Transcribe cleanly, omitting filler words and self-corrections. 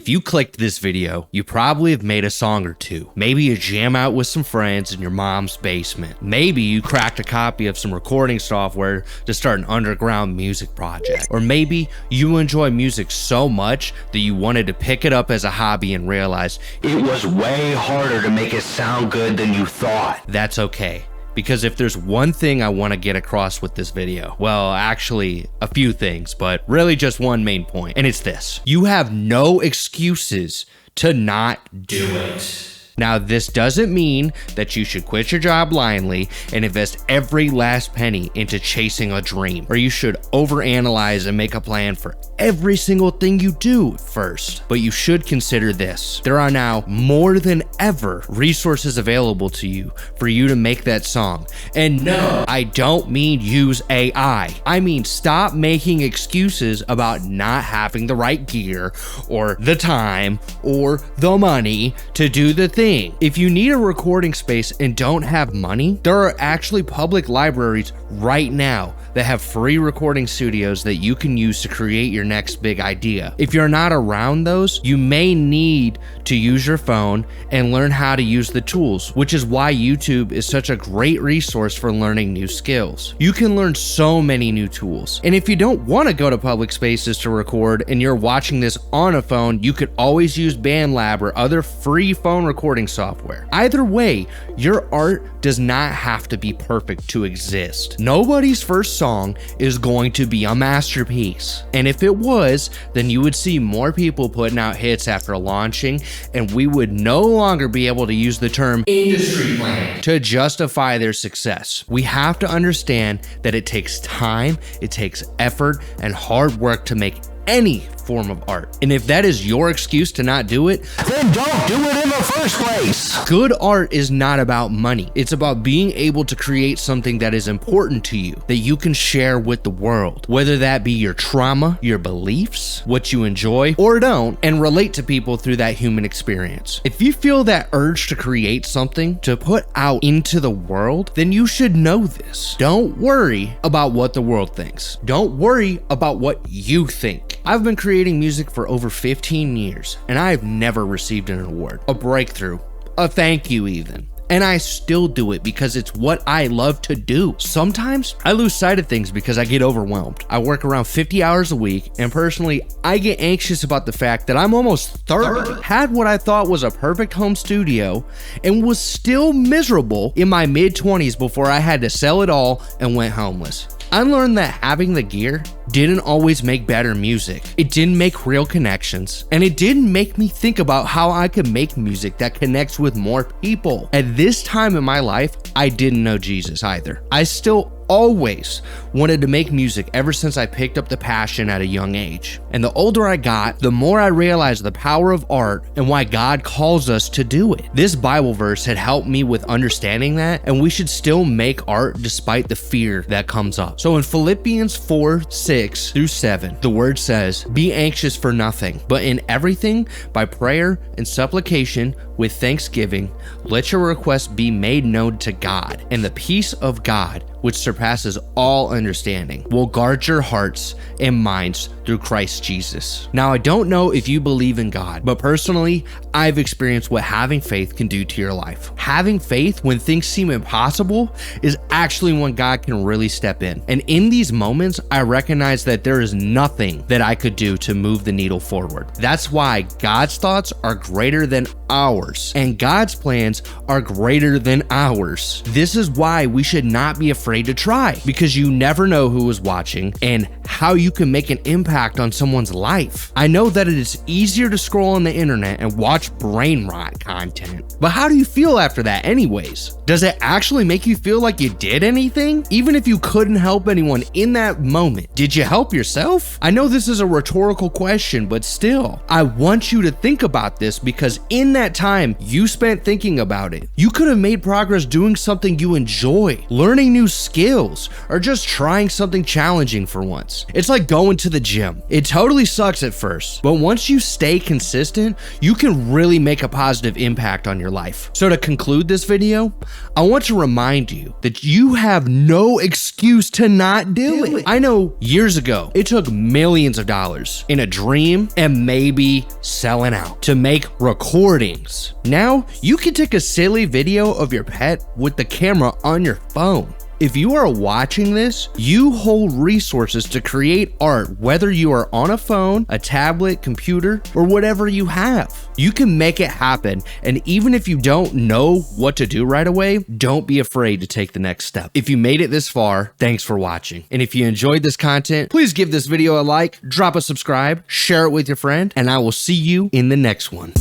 If you clicked this video, you probably have made a song or two. Maybe a jam out with some friends in your mom's basement. Maybe you cracked a copy of some recording software to start an underground music project. Or maybe you enjoy music so much that you wanted to pick it up as a hobby and realize it was way harder to make it sound good than you thought. That's okay. Because if there's one thing I want to get across with this video, well, actually a few things, but really just one main point, and it's this. You have no excuses to not do it. Now, this doesn't mean that you should quit your job blindly and invest every last penny into chasing a dream, or you should overanalyze and make a plan for every single thing you do first. But you should consider this. There are now more than ever resources available to you for you to make that song. And no, I don't mean use AI. I mean stop making excuses about not having the right gear or the time or the money to do the thing. If you need a recording space and don't have money, there are actually public libraries right now that have free recording studios that you can use to create your next big idea. If you're not around those, you may need to use your phone and learn how to use the tools, which is why YouTube is such a great resource for learning new skills. You can learn so many new tools. And if you don't want to go to public spaces to record and you're watching this on a phone, you could always use BandLab or other free phone recording software. Either way, your art does not have to be perfect to exist. Nobody's first song is going to be a masterpiece. And if it was, then you would see more people putting out hits after launching, and we would no longer be able to use the term industry plan to justify their success. We have to understand that it takes time, it takes effort, and hard work to make any form of art. And if that is your excuse to not do it, then don't do it in the first place. Good art is not about money. It's about being able to create something that is important to you, that you can share with the world, whether that be your trauma, your beliefs, what you enjoy or don't, and relate to people through that human experience. If you feel that urge to create something to put out into the world, then you should know this. Don't worry about what the world thinks. Don't worry about what you think. I've been creating music for over 15 years, and I've never received an award, a breakthrough, a thank you even. And I still do it because it's what I love to do. Sometimes I lose sight of things because I get overwhelmed. I work around 50 hours a week, and personally, I get anxious about the fact that I'm almost 30, had what I thought was a perfect home studio, and was still miserable in my mid-20s before I had to sell it all and went homeless. I learned that having the gear didn't always make better music. It didn't make real connections, and it didn't make me think about how I could make music that connects with more people. At this time in my life, I didn't know Jesus either. I still always wanted to make music ever since I picked up the passion at a young age. And the older I got, the more I realized the power of art and why God calls us to do it. This Bible verse had helped me with understanding that, and we should still make art despite the fear that comes up. So in Philippians 4:6-7, the word says, "Be anxious for nothing, but in everything by prayer and supplication with thanksgiving, let your requests be made known to God, and the peace of God, which surpasses all understanding, will guard your hearts and minds through Christ Jesus." Now, I don't know if you believe in God, but personally, I've experienced what having faith can do to your life. Having faith when things seem impossible is actually when God can really step in. And in these moments, I recognize that there is nothing that I could do to move the needle forward. That's why God's thoughts are greater than ours, and God's plans are greater than ours. This is why we should not be afraid to try, because you never know who is watching and how you can make an impact on someone's life. I know that it is easier to scroll on the internet and watch brain rot content, but how do you feel after that anyways? Does it actually make you feel like you did anything? Even if you couldn't help anyone in that moment, did you help yourself? I know this is a rhetorical question, but still, I want you to think about this, because in that time you spent thinking about it, you could have made progress doing something you enjoy, learning new skills or just trying something challenging for once. It's like going to the gym. It totally sucks at first, but once you stay consistent, you can really make a positive impact on your life. So to conclude this video, I want to remind you that you have no excuse to not do it. I know years ago, it took millions of dollars in a dream and maybe selling out to make recordings. Now, you can take a silly video of your pet with the camera on your phone. If you are watching this, you hold resources to create art, whether you are on a phone, a tablet, computer, or whatever you have. You can make it happen, and even if you don't know what to do right away, don't be afraid to take the next step. If you made it this far, thanks for watching. And if you enjoyed this content, please give this video a like, drop a subscribe, share it with your friend, and I will see you in the next one.